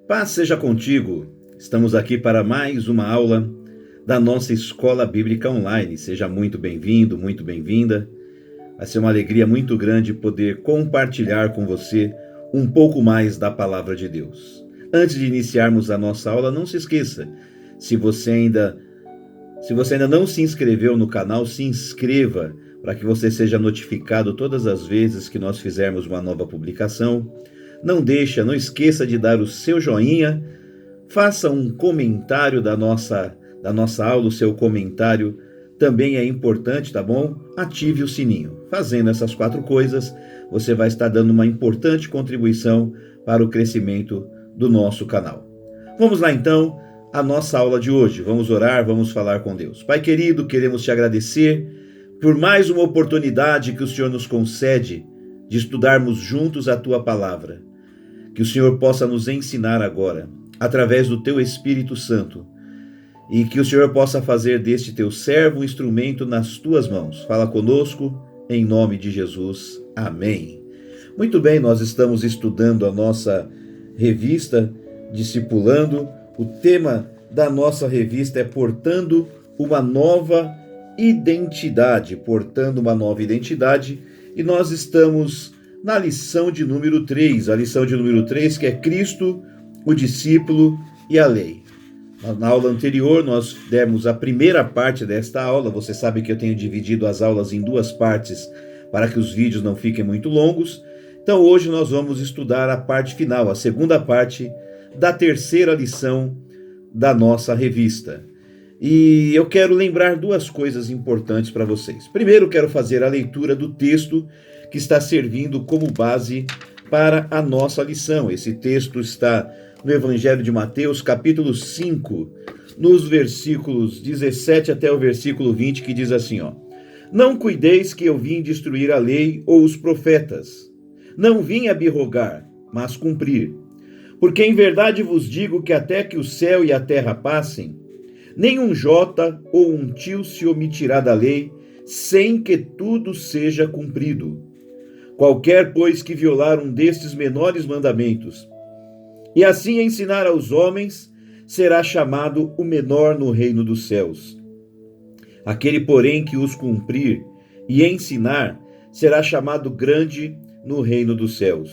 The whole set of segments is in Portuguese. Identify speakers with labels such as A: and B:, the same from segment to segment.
A: Paz seja contigo. Estamos aqui para mais uma aula da nossa Escola Bíblica Online. Seja muito bem-vindo, muito bem-vinda. Vai ser uma alegria muito grande poder compartilhar com você um pouco mais da Palavra de Deus. Antes de iniciarmos a nossa aula, não se esqueça, se você ainda não se inscreveu no canal, se inscreva para que você seja notificado todas as vezes que nós fizermos uma nova publicação. Não esqueça de dar o seu joinha, faça um comentário da nossa aula, o seu comentário também é importante, tá bom? Ative o sininho. Fazendo essas 4 coisas, você vai estar dando uma importante contribuição para o crescimento do nosso canal. Vamos lá então, a nossa aula de hoje. Vamos orar, vamos falar com Deus. Pai querido, queremos te agradecer por mais uma oportunidade que o Senhor nos concede de estudarmos juntos a tua palavra. Que o Senhor possa nos ensinar agora, através do teu Espírito Santo, e que o Senhor possa fazer deste teu servo um instrumento nas tuas mãos. Fala conosco, em nome de Jesus. Amém. Muito bem, nós estamos estudando a nossa revista Discipulando. O tema da nossa revista é Portando uma Nova Identidade. Portando uma Nova Identidade. E nós estamos na lição de número 3. A lição de número 3, que é Cristo, o discípulo e a lei. Na aula anterior, nós demos a primeira parte desta aula. Você sabe que eu tenho dividido as aulas em 2 partes para que os vídeos não fiquem muito longos. Então, hoje nós vamos estudar a parte final, a segunda parte da terceira lição da nossa revista. E eu quero lembrar 2 coisas importantes para vocês. Primeiro, quero fazer a leitura do texto que está servindo como base para a nossa lição. Esse texto está no Evangelho de Mateus, capítulo 5, nos versículos 17 até o versículo 20, que diz assim, Não cuideis que eu vim destruir a lei ou os profetas. Não vim abrogar, mas cumprir. Porque em verdade vos digo que até que o céu e a terra passem, nem um jota ou um tio se omitirá da lei, sem que tudo seja cumprido. Qualquer, pois, que violar um destes menores mandamentos, e assim ensinar aos homens, será chamado o menor no reino dos céus. Aquele, porém, que os cumprir e ensinar, será chamado grande no reino dos céus.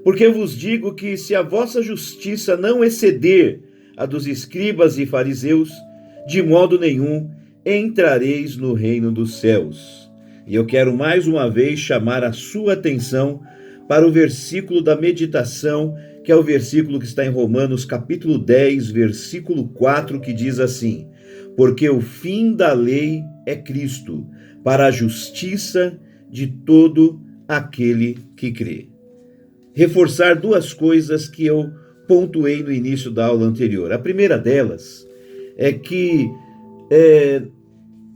A: Porque vos digo que, se a vossa justiça não exceder a dos escribas e fariseus, de modo nenhum entrareis no reino dos céus. E eu quero mais uma vez chamar a sua atenção para o versículo da meditação, que é o versículo que está em Romanos capítulo 10, versículo 4, que diz assim: Porque o fim da lei é Cristo, para a justiça de todo aquele que crê. Reforçar 2 coisas que eu pontuei no início da aula anterior. A primeira delas é que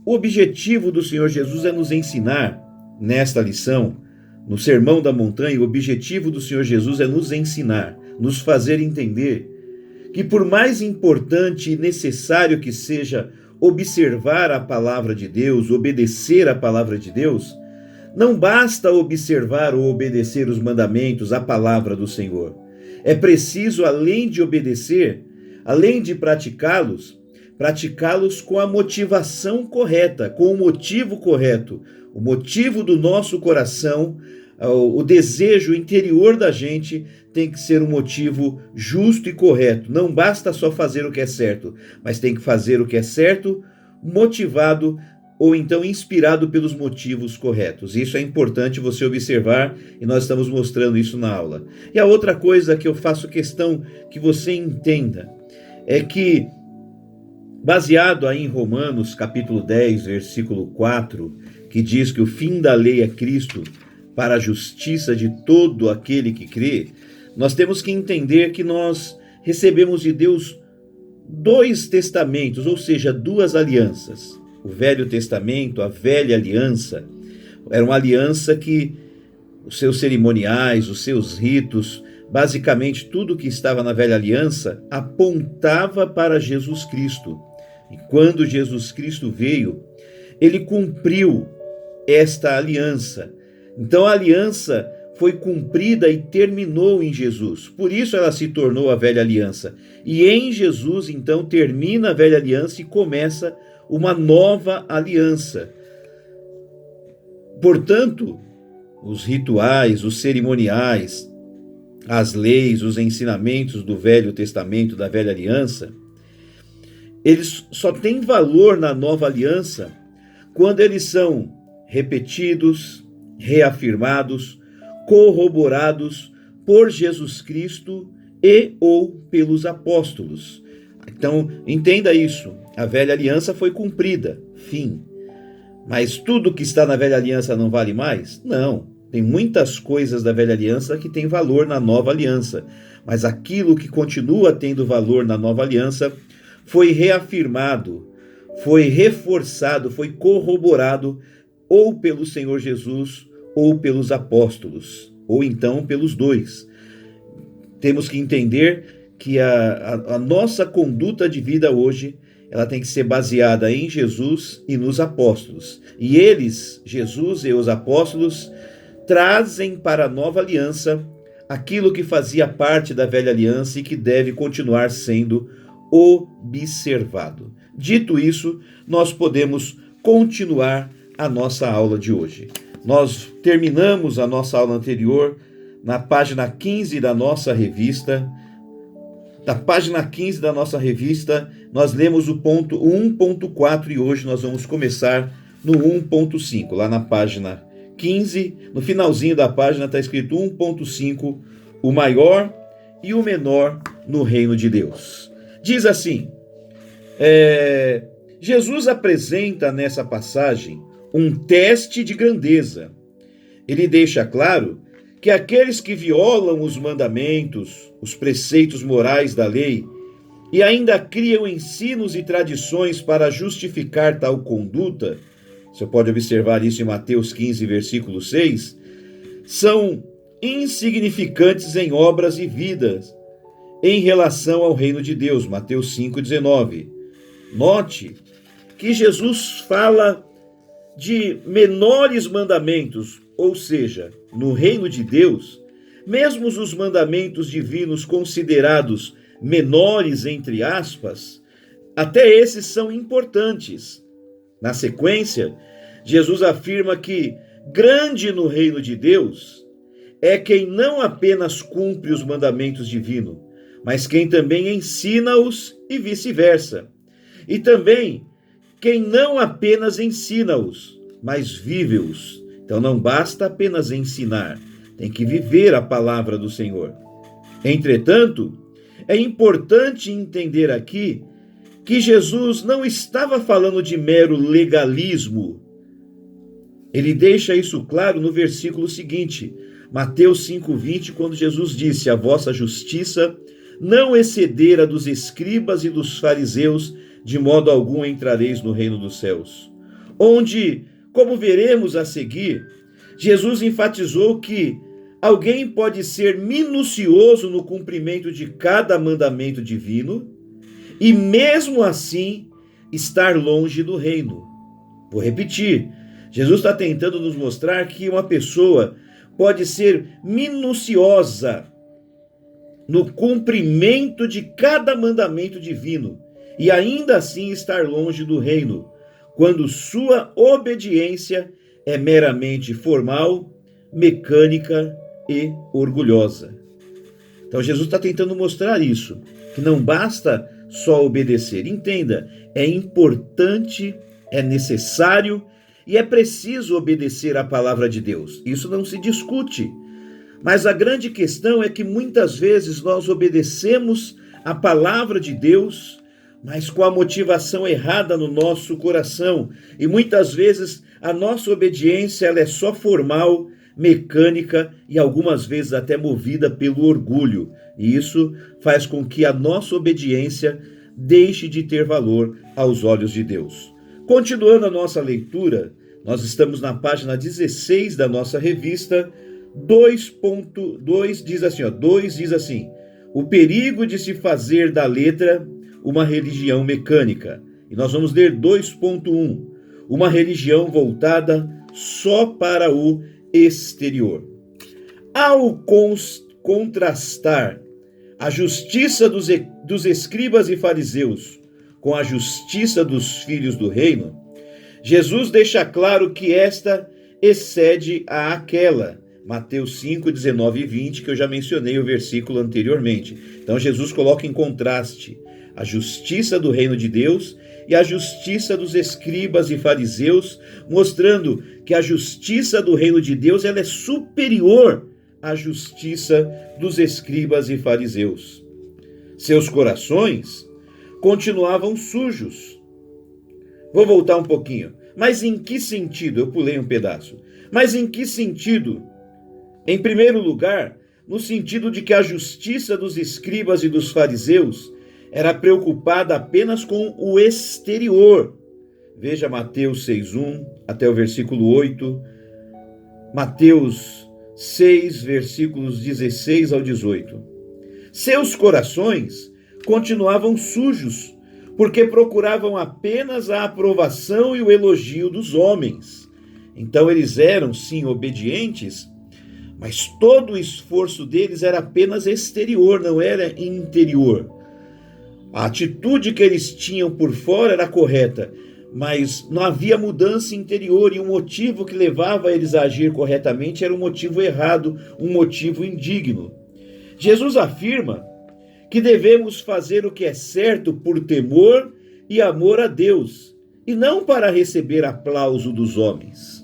A: o objetivo do Senhor Jesus é nos ensinar, nesta lição, no Sermão da Montanha, o objetivo do Senhor Jesus é nos ensinar, nos fazer entender que, por mais importante e necessário que seja observar a palavra de Deus, obedecer a palavra de Deus, não basta observar ou obedecer os mandamentos, a palavra do Senhor. É preciso, além de obedecer, além de praticá-los com a motivação correta, com o motivo correto. O motivo do nosso coração, o desejo interior da gente tem que ser um motivo justo e correto. Não basta só fazer o que é certo, mas tem que fazer o que é certo, motivado ou então inspirado pelos motivos corretos. Isso é importante você observar e nós estamos mostrando isso na aula. E a outra coisa que eu faço questão que você entenda é que, baseado aí em Romanos capítulo 10, versículo 4, que diz que o fim da lei é Cristo para a justiça de todo aquele que crê, nós temos que entender que nós recebemos de Deus 2 testamentos, ou seja, 2 alianças. O Velho Testamento, a Velha Aliança, era uma aliança que os seus cerimoniais, os seus ritos, basicamente tudo que estava na Velha Aliança apontava para Jesus Cristo. E quando Jesus Cristo veio, ele cumpriu esta aliança. Então a aliança foi cumprida e terminou em Jesus. Por isso ela se tornou a velha aliança. E em Jesus, então, termina a velha aliança e começa uma nova aliança. Portanto, os rituais, os cerimoniais, as leis, os ensinamentos do Velho Testamento, da velha aliança, eles só têm valor na nova aliança quando eles são repetidos, reafirmados, corroborados por Jesus Cristo e ou pelos apóstolos. Então, entenda isso. A velha aliança foi cumprida, fim. Mas tudo que está na velha aliança não vale mais? Não. Tem muitas coisas da velha aliança que têm valor na nova aliança. Mas aquilo que continua tendo valor na nova aliança foi reafirmado, foi reforçado, foi corroborado ou pelo Senhor Jesus ou pelos apóstolos, ou então pelos dois. Temos que entender que a nossa conduta de vida hoje, ela tem que ser baseada em Jesus e nos apóstolos. E eles, Jesus e os apóstolos, trazem para a nova aliança aquilo que fazia parte da velha aliança e que deve continuar sendo observado. Dito isso, nós podemos continuar a nossa aula de hoje. Nós terminamos a nossa aula anterior na página 15 da nossa revista. Da página 15 da nossa revista, nós lemos o ponto 1.4 e hoje nós vamos começar no 1.5. Lá na página 15, no finalzinho da página está escrito 1.5, o maior e o menor no reino de Deus. Diz assim, Jesus apresenta nessa passagem um teste de grandeza. Ele deixa claro que aqueles que violam os mandamentos, os preceitos morais da lei, e ainda criam ensinos e tradições para justificar tal conduta, você pode observar isso em Mateus 15, versículo 6, são insignificantes em obras e vidas em relação ao reino de Deus, Mateus 5,19. Note que Jesus fala de menores mandamentos, ou seja, no reino de Deus, mesmo os mandamentos divinos considerados menores, entre aspas, até esses são importantes. Na sequência, Jesus afirma que grande no reino de Deus é quem não apenas cumpre os mandamentos divinos, mas quem também ensina-os e vice-versa. E também quem não apenas ensina-os, mas vive-os. Então não basta apenas ensinar, tem que viver a palavra do Senhor. Entretanto, é importante entender aqui que Jesus não estava falando de mero legalismo. Ele deixa isso claro no versículo seguinte, Mateus 5,20, quando Jesus disse: a vossa justiça não exceder a dos escribas e dos fariseus, de modo algum entrareis no reino dos céus. Onde, como veremos a seguir, Jesus enfatizou que alguém pode ser minucioso no cumprimento de cada mandamento divino e mesmo assim estar longe do reino. Vou repetir, Jesus está tentando nos mostrar que uma pessoa pode ser minuciosa no cumprimento de cada mandamento divino e ainda assim estar longe do reino, quando sua obediência é meramente formal, mecânica e orgulhosa. Então Jesus está tentando mostrar isso, que não basta só obedecer. Entenda, é importante, é necessário e é preciso obedecer à palavra de Deus. Isso não se discute. Mas a grande questão é que muitas vezes nós obedecemos a palavra de Deus, mas com a motivação errada no nosso coração. E muitas vezes a nossa obediência ela é só formal, mecânica e algumas vezes até movida pelo orgulho. E isso faz com que a nossa obediência deixe de ter valor aos olhos de Deus. Continuando a nossa leitura, nós estamos na página 16 da nossa revista. 2.2 diz assim, 2 diz assim: o perigo de se fazer da letra uma religião mecânica. E nós vamos ler 2.1, uma religião voltada só para o exterior. Ao contrastar a justiça dos escribas e fariseus com a justiça dos filhos do reino, Jesus deixa claro que esta excede àquela. Mateus 5, 19 e 20, que eu já mencionei o versículo anteriormente. Então Jesus coloca em contraste a justiça do reino de Deus e a justiça dos escribas e fariseus, mostrando que a justiça do reino de Deus ela é superior à justiça dos escribas e fariseus. Seus corações continuavam sujos. Vou voltar um pouquinho. Mas em que sentido? Eu pulei um pedaço. Mas em que sentido? Em primeiro lugar, no sentido de que a justiça dos escribas e dos fariseus era preocupada apenas com o exterior. Veja Mateus 6:1 até o versículo 8, Mateus 6, versículos 16 ao 18. Seus corações continuavam sujos, porque procuravam apenas a aprovação e o elogio dos homens. Então eles eram, sim, obedientes, mas todo o esforço deles era apenas exterior, não era interior. A atitude que eles tinham por fora era correta, mas não havia mudança interior, e o motivo que levava eles a agir corretamente era um motivo errado, um motivo indigno. Jesus afirma que devemos fazer o que é certo por temor e amor a Deus, e não para receber aplauso dos homens.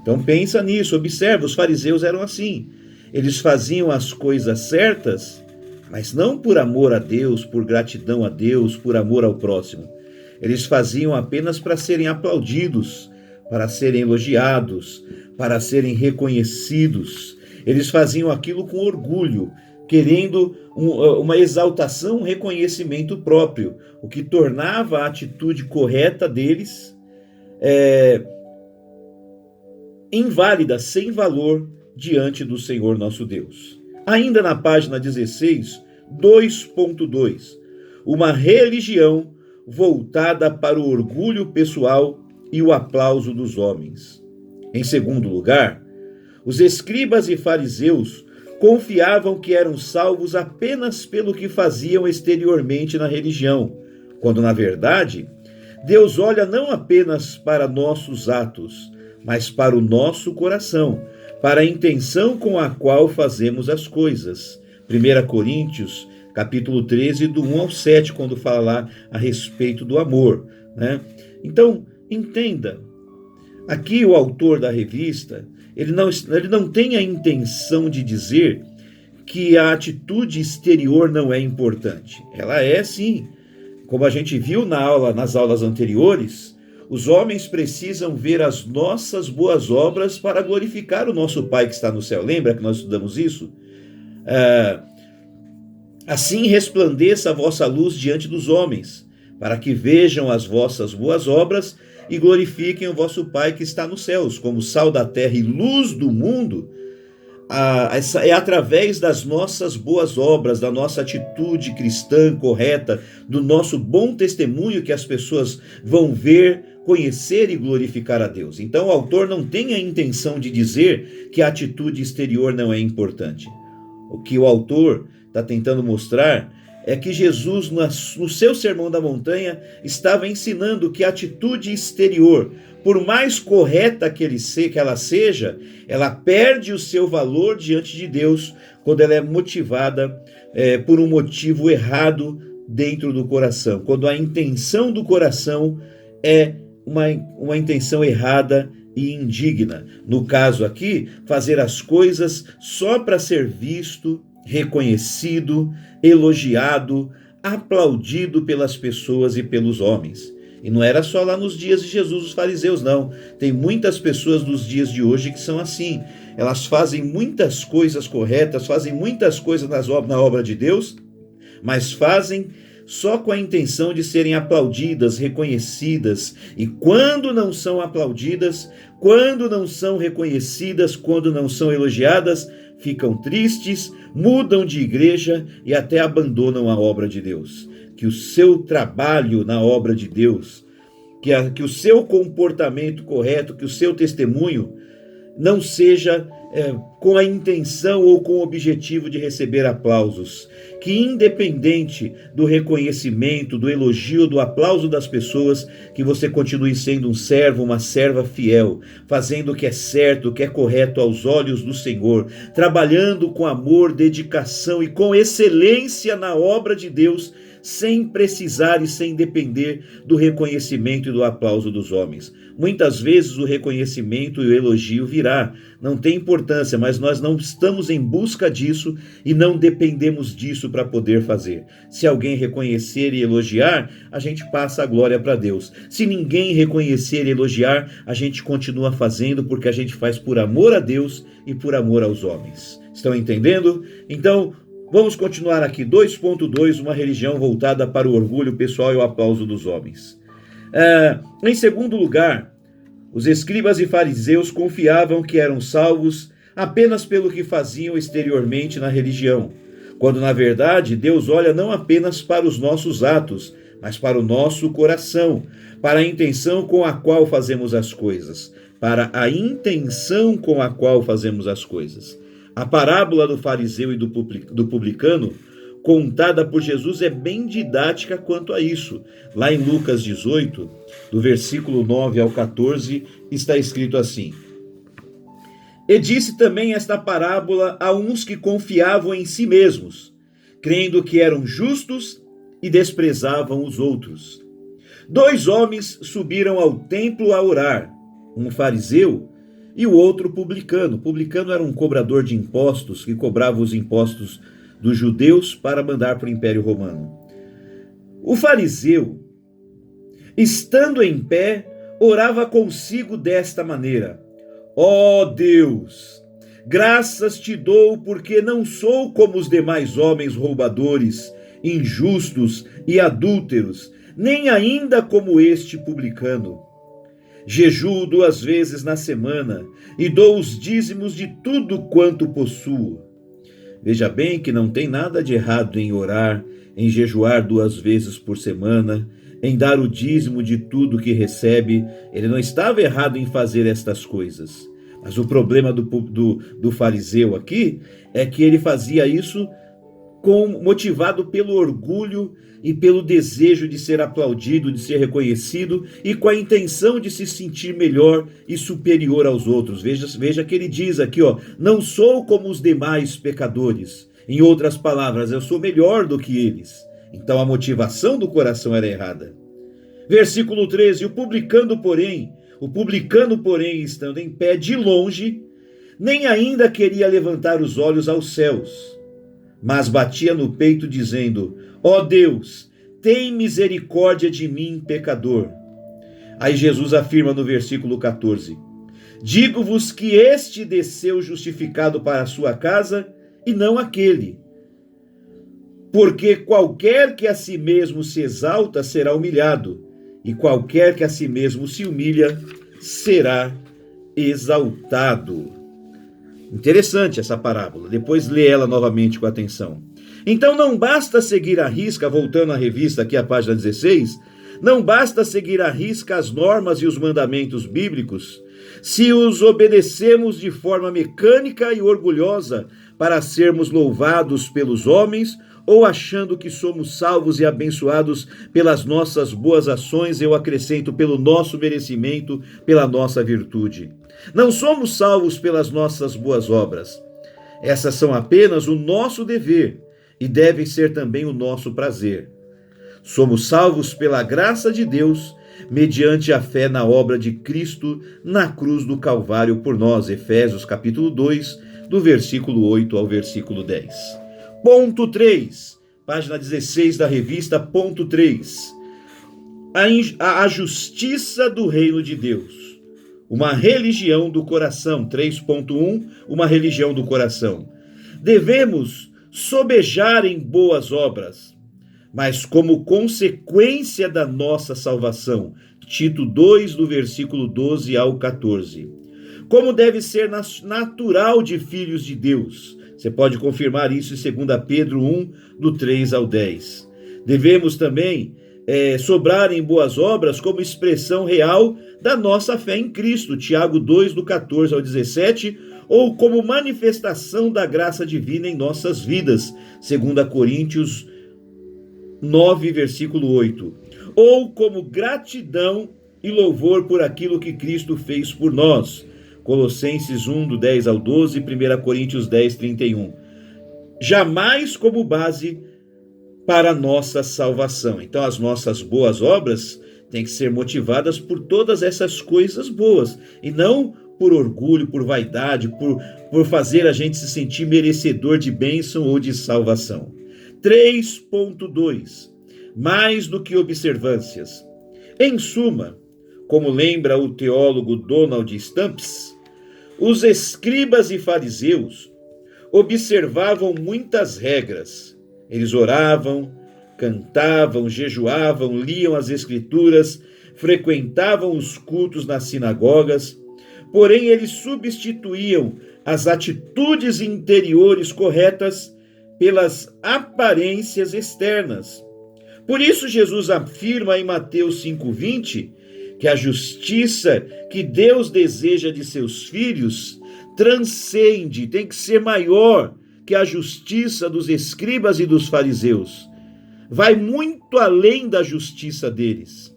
A: Então pensa nisso, observa, os fariseus eram assim. Eles faziam as coisas certas, mas não por amor a Deus, por gratidão a Deus, por amor ao próximo. Eles faziam apenas para serem aplaudidos, para serem elogiados, para serem reconhecidos. Eles faziam aquilo com orgulho, querendo uma exaltação, um reconhecimento próprio, o que tornava a atitude correta deles inválida, sem valor, diante do Senhor nosso Deus. Ainda na página 16, 2.2, uma religião voltada para o orgulho pessoal e o aplauso dos homens. Em segundo lugar, os escribas e fariseus confiavam que eram salvos apenas pelo que faziam exteriormente na religião, quando, na verdade, Deus olha não apenas para nossos atos, mas para o nosso coração, para a intenção com a qual fazemos as coisas. 1 Coríntios, capítulo 13, do 1 ao 7, quando fala lá a respeito do amor, né? Então, entenda, aqui o autor da revista, ele não tem a intenção de dizer que a atitude exterior não é importante. Ela é, sim. Como a gente viu nas aulas anteriores, os homens precisam ver as nossas boas obras para glorificar o nosso Pai que está no céu. Lembra que nós estudamos isso? Assim resplandeça a vossa luz diante dos homens, para que vejam as vossas boas obras e glorifiquem o vosso Pai que está nos céus. Como sal da terra e luz do mundo, é através das nossas boas obras, da nossa atitude cristã correta, do nosso bom testemunho que as pessoas vão ver, conhecer e glorificar a Deus. Então o autor não tem a intenção de dizer que a atitude exterior não é importante. O que o autor está tentando mostrar é que Jesus, no seu Sermão da Montanha, estava ensinando que a atitude exterior, por mais correta que ela seja, ela perde o seu valor diante de Deus quando ela é motivada por um motivo errado dentro do coração. Quando a intenção do coração é uma intenção errada e indigna. No caso aqui, fazer as coisas só para ser visto, reconhecido, elogiado, aplaudido pelas pessoas e pelos homens. E não era só lá nos dias de Jesus os fariseus, não. Tem muitas pessoas nos dias de hoje que são assim. Elas fazem muitas coisas corretas, fazem muitas coisas na obra de Deus, mas fazem só com a intenção de serem aplaudidas, reconhecidas. E quando não são aplaudidas, quando não são reconhecidas, quando não são elogiadas, ficam tristes, mudam de igreja e até abandonam a obra de Deus. Que o seu trabalho na obra de Deus, que o seu comportamento correto, que o seu testemunho não seja com a intenção ou com o objetivo de receber aplausos. Que independente do reconhecimento, do elogio, do aplauso das pessoas, que você continue sendo um servo, uma serva fiel, fazendo o que é certo, o que é correto aos olhos do Senhor, trabalhando com amor, dedicação e com excelência na obra de Deus, sem precisar e sem depender do reconhecimento e do aplauso dos homens. Muitas vezes o reconhecimento e o elogio virá, não tem importância, mas nós não estamos em busca disso e não dependemos disso para poder fazer. Se alguém reconhecer e elogiar, a gente passa a glória para Deus. Se ninguém reconhecer e elogiar, a gente continua fazendo porque a gente faz por amor a Deus e por amor aos homens. Estão entendendo? Então, vamos continuar aqui. 2.2, uma religião voltada para o orgulho pessoal e o aplauso dos homens. Em segundo lugar, os escribas e fariseus confiavam que eram salvos apenas pelo que faziam exteriormente na religião, quando na verdade Deus olha não apenas para os nossos atos, mas para o nosso coração, para a intenção com a qual fazemos as coisas, para a intenção com a qual fazemos as coisas. A parábola do fariseu e do publicano, contada por Jesus, é bem didática quanto a isso. Lá em Lucas 18, do versículo 9 ao 14, está escrito assim: E disse também esta parábola a uns que confiavam em si mesmos, crendo que eram justos e desprezavam os outros. 2 homens subiram ao templo a orar, um fariseu e o outro publicano. O publicano era um cobrador de impostos que cobrava os impostos dos judeus para mandar para o Império Romano. O fariseu, estando em pé, orava consigo desta maneira: Ó Deus, graças te dou porque não sou como os demais homens roubadores, injustos e adúlteros, nem ainda como este publicano. Jejuo 2 vezes na semana e dou os dízimos de tudo quanto possuo. Veja bem que não tem nada de errado em orar, em jejuar 2 vezes por semana, em dar o dízimo de tudo que recebe. Ele não estava errado em fazer estas coisas. Mas o problema do fariseu aqui é que ele fazia isso motivado pelo orgulho e pelo desejo de ser aplaudido, de ser reconhecido e com a intenção de se sentir melhor e superior aos outros. Veja que ele diz aqui, não sou como os demais pecadores. Em outras palavras, eu sou melhor do que eles. Então a motivação do coração era errada. Versículo 13, o publicano, porém, estando em pé de longe, nem ainda queria levantar os olhos aos céus, mas batia no peito dizendo: Ó Deus, tem misericórdia de mim, pecador. Aí Jesus afirma no versículo 14: Digo-vos que este desceu justificado para a sua casa e não aquele. Porque qualquer que a si mesmo se exalta será humilhado, e qualquer que a si mesmo se humilha será exaltado. Interessante essa parábola, depois lê ela novamente com atenção. Então não basta seguir à risca, voltando à revista aqui à página 16, não basta seguir à risca as normas e os mandamentos bíblicos, se os obedecemos de forma mecânica e orgulhosa para sermos louvados pelos homens, ou achando que somos salvos e abençoados pelas nossas boas ações, eu acrescento, pelo nosso merecimento, pela nossa virtude. Não somos salvos pelas nossas boas obras. Essas são apenas o nosso dever e devem ser também o nosso prazer. Somos salvos pela graça de Deus, mediante a fé na obra de Cristo na cruz do Calvário por nós. Efésios capítulo 2, do versículo 8 ao versículo 10. Ponto 3, página 16 da revista, ponto 3. A justiça do reino de Deus. Uma religião do coração. 3.1, uma religião do coração. Devemos sobejar em boas obras, mas como consequência da nossa salvação. Tito 2, do versículo 12 ao 14. Como deve ser natural de filhos de Deus. Você pode confirmar isso em 2 Pedro 1, do 3 ao 10. Devemos também sobrar em boas obras como expressão real da nossa fé em Cristo. Tiago 2, do 14 ao 17, ou como manifestação da graça divina em nossas vidas, 2 Coríntios 9, versículo 8, ou como gratidão e louvor por aquilo que Cristo fez por nós, Colossenses 1, do 10 ao 12, 1 Coríntios 10, 31, jamais como base para a nossa salvação. Então as nossas boas obras têm que ser motivadas por todas essas coisas boas, e não por orgulho, por vaidade, por fazer a gente se sentir merecedor de bênção ou de salvação. 3.2. Mais do que observâncias. Em suma, como lembra o teólogo Donald Stamps, os escribas e fariseus observavam muitas regras. Eles oravam, cantavam, jejuavam, liam as escrituras, frequentavam os cultos nas sinagogas, porém eles substituíam as atitudes interiores corretas pelas aparências externas. Por isso Jesus afirma em Mateus 5,20 que a justiça que Deus deseja de seus filhos transcende, tem que ser maior que a justiça dos escribas e dos fariseus. Vai muito além da justiça deles.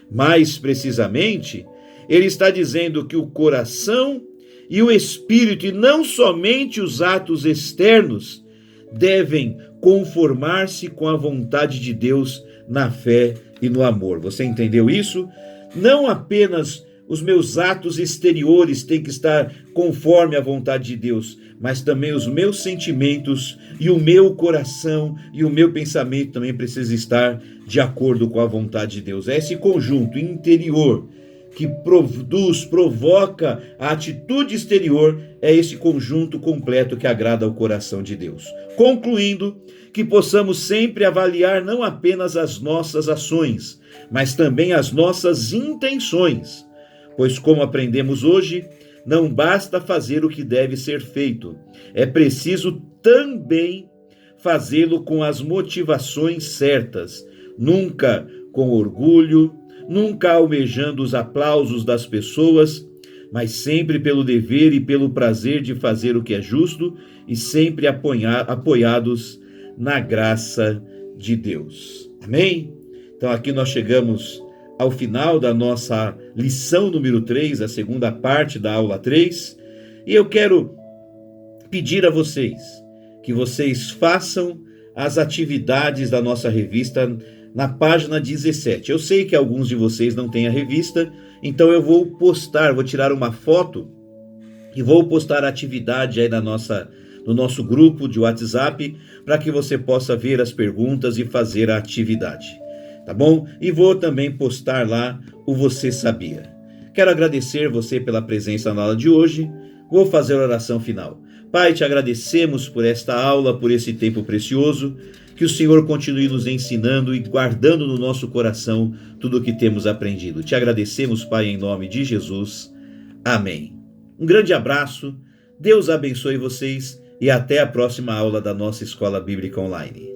A: Mais precisamente, ele está dizendo que o coração e o espírito, e não somente os atos externos, devem conformar-se com a vontade de Deus na fé e no amor. Você entendeu isso? Não apenas os meus atos exteriores têm que estar conforme a vontade de Deus, mas também os meus sentimentos e o meu coração e o meu pensamento também precisa estar de acordo com a vontade de Deus. É esse conjunto interior que provoca a atitude exterior, é esse conjunto completo que agrada ao coração de Deus. Concluindo, que possamos sempre avaliar não apenas as nossas ações, mas também as nossas intenções, pois como aprendemos hoje, não basta fazer o que deve ser feito, é preciso também fazê-lo com as motivações certas, nunca com orgulho, nunca almejando os aplausos das pessoas, mas sempre pelo dever e pelo prazer de fazer o que é justo e sempre apoiados na graça de Deus. Amém? Então aqui nós chegamos ao final da nossa lição número 3, a segunda parte da aula 3, e eu quero pedir a vocês que vocês façam as atividades da nossa revista na página 17. Eu sei que alguns de vocês não têm a revista, então eu vou tirar uma foto e vou postar a atividade aí no nosso grupo de WhatsApp, para que você possa ver as perguntas e fazer a atividade, tá bom? E vou também postar lá o Você Sabia. Quero agradecer você pela presença na aula de hoje. Vou fazer a oração final. Pai, te agradecemos por esta aula, por esse tempo precioso. Que o Senhor continue nos ensinando e guardando no nosso coração tudo o que temos aprendido. Te agradecemos, Pai, em nome de Jesus. Amém. Um grande abraço, Deus abençoe vocês e até a próxima aula da nossa Escola Bíblica Online.